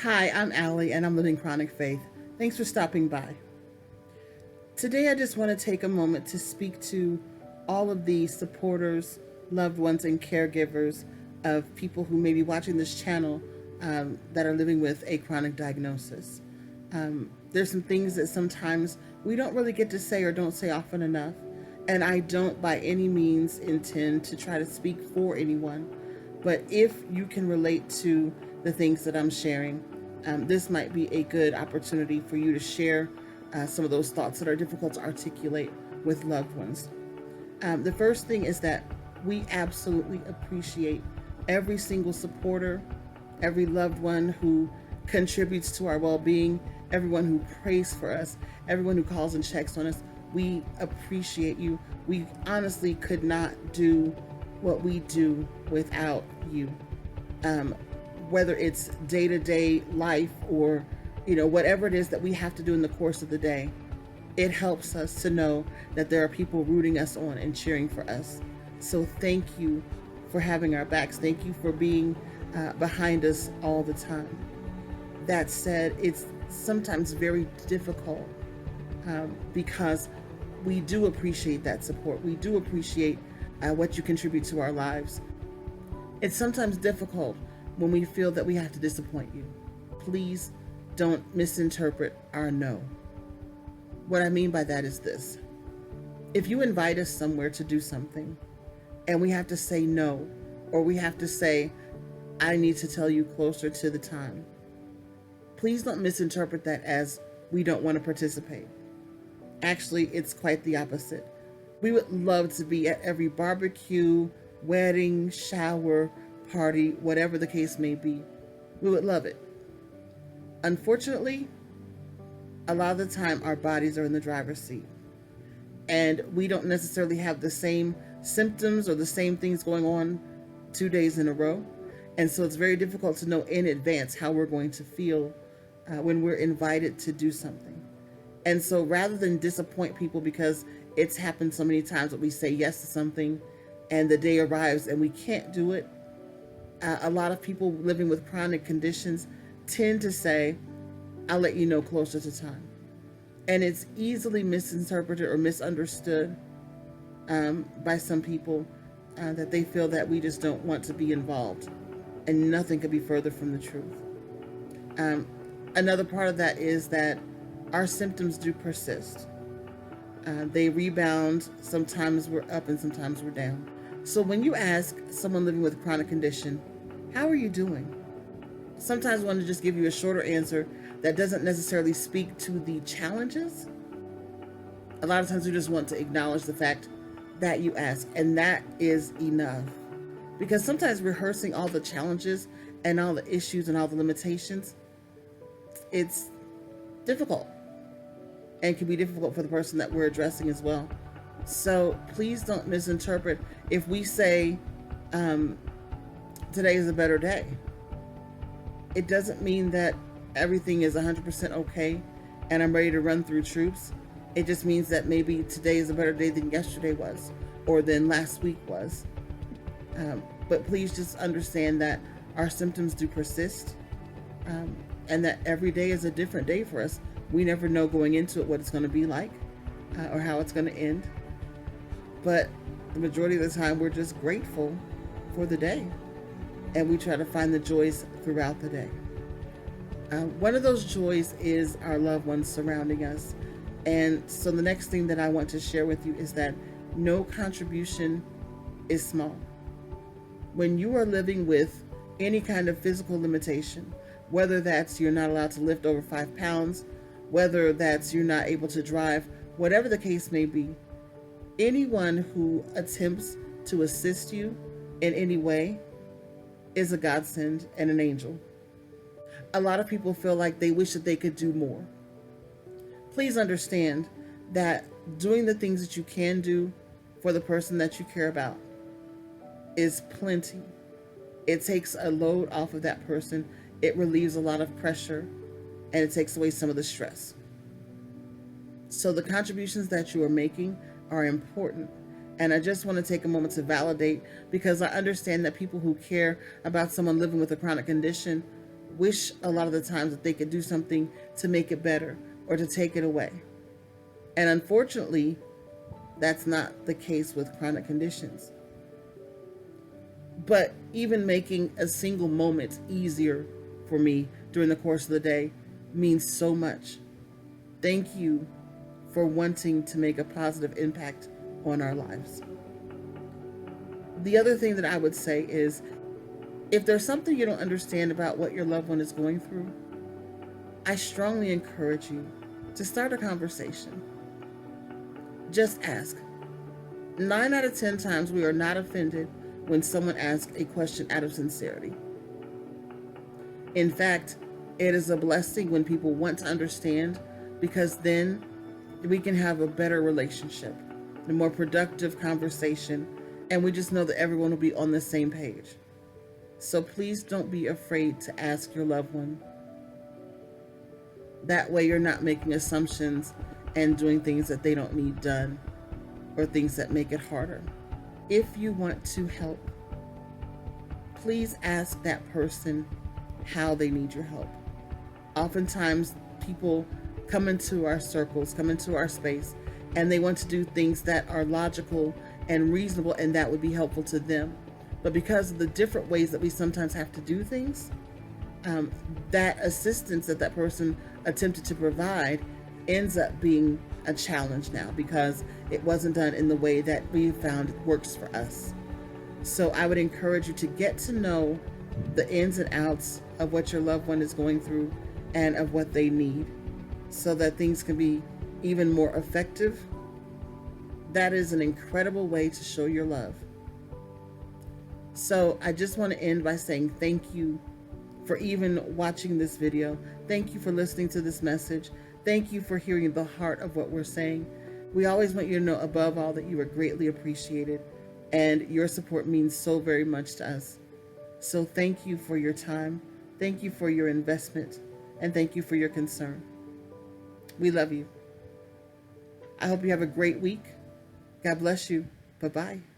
Hi, I'm Allie, and I'm living chronic faith. Thanks for stopping by. Today, I just want to take a moment to speak to all of the supporters, loved ones, and caregivers of people who may be watching this channel that are living with a chronic diagnosis. There's some things that sometimes we don't really get to say or don't say often enough, and I don't by any means intend to try to speak for anyone. But if you can relate to the things that I'm sharing, this might be a good opportunity for you to share some of those thoughts that are difficult to articulate with loved ones. The first thing is that we absolutely appreciate every single supporter, every loved one who contributes to our well being, everyone who prays for us, everyone who calls and checks on us. We appreciate you. We honestly could not do what we do without you. Um, whether it's day to day life or whatever it is that we have to do in the course of the day, it helps us to know that there are people rooting us on and cheering for us. So thank you for having our backs. Thank you for being behind us all the time. That said, it's sometimes very difficult because we do appreciate that support. We do appreciate what you contribute to our lives. It's sometimes difficult when we feel that we have to disappoint you. Please don't misinterpret our no. What I mean by that is this: if you invite us somewhere to do something and we have to say no, or we have to say, I need to tell you closer to the time, please don't misinterpret that as we don't want to participate. Actually, it's quite the opposite. We would love to be at every barbecue, wedding, shower, party, whatever the case may be. We would love it. Unfortunately, a lot of the time our bodies are in the driver's seat, and we don't necessarily have the same symptoms or the same things going on 2 days in a row. And so it's very difficult to know in advance how we're going to feel when we're invited to do something. And so rather than disappoint people because it's happened so many times that we say yes to something and the day arrives and we can't do it, a lot of people living with chronic conditions tend to say, I'll let you know closer to time. And it's easily misinterpreted or misunderstood by some people that they feel that we just don't want to be involved. And nothing could be further from the truth. Another part of that is that our symptoms do persist. They rebound. Sometimes we're up and sometimes we're down. So when you ask someone living with a chronic condition, how are you doing? Sometimes I want to just give you a shorter answer that doesn't necessarily speak to the challenges. A lot of times we just want to acknowledge the fact that you ask, and that is enough. Because sometimes rehearsing all the challenges and all the issues and all the limitations, it's difficult, and can be difficult for the person that we're addressing as well. So please don't misinterpret if we say today is a better day. It doesn't mean that everything is 100% okay and I'm ready to run through troops. It just means that maybe today is a better day than yesterday was, or than last week was. But please just understand that our symptoms do persist, and that every day is a different day for us. We never know going into it what it's going to be like or how it's going to end. But the majority of the time, we're just grateful for the day, and we try to find the joys throughout the day. One of those joys is our loved ones surrounding us. And so the next thing that I want to share with you is that no contribution is small. When you are living with any kind of physical limitation, whether that's you're not allowed to lift over 5 pounds, whether that's you're not able to drive, whatever the case may be, anyone who attempts to assist you in any way is a godsend and an angel. A lot of people feel like they wish that they could do more. Please understand that doing the things that you can do for the person that you care about is plenty. It takes a load off of that person. It relieves a lot of pressure, and it takes away some of the stress. So the contributions that you are making are important. And I just want to take a moment to validate, because I understand that people who care about someone living with a chronic condition wish a lot of the times that they could do something to make it better or to take it away. And unfortunately, that's not the case with chronic conditions. But even making a single moment easier for me during the course of the day means so much. Thank you for wanting to make a positive impact on our lives. The other thing that I would say is, if there's something you don't understand about what your loved one is going through, I strongly encourage you to start a conversation. Just ask. 9 out of 10 times we are not offended when someone asks a question out of sincerity. In fact, it is a blessing when people want to understand, because then we can have a better relationship, a more productive conversation, and we just know that everyone will be on the same page. So please don't be afraid to ask your loved one. That way you're not making assumptions and doing things that they don't need done, or things that make it harder. If you want to help, please ask that person how they need your help. Oftentimes people come into our circles, come into our space, and they want to do things that are logical and reasonable, and that would be helpful to them. But because of the different ways that we sometimes have to do things, that assistance that that person attempted to provide ends up being a challenge now, because it wasn't done in the way that we found works for us. So I would encourage you to get to know the ins and outs of what your loved one is going through and of what they need, so that things can be even more effective. That is an incredible way to show your love. So I just want to end by saying thank you for even watching this video. Thank you for listening to this message. Thank you for hearing the heart of what we're saying. We always want you to know, above all, that you are greatly appreciated, and your support means so very much to us. So thank you for your time. Thank you for your investment, and thank you for your concern. We love you. I hope you have a great week. God bless you. Bye-bye.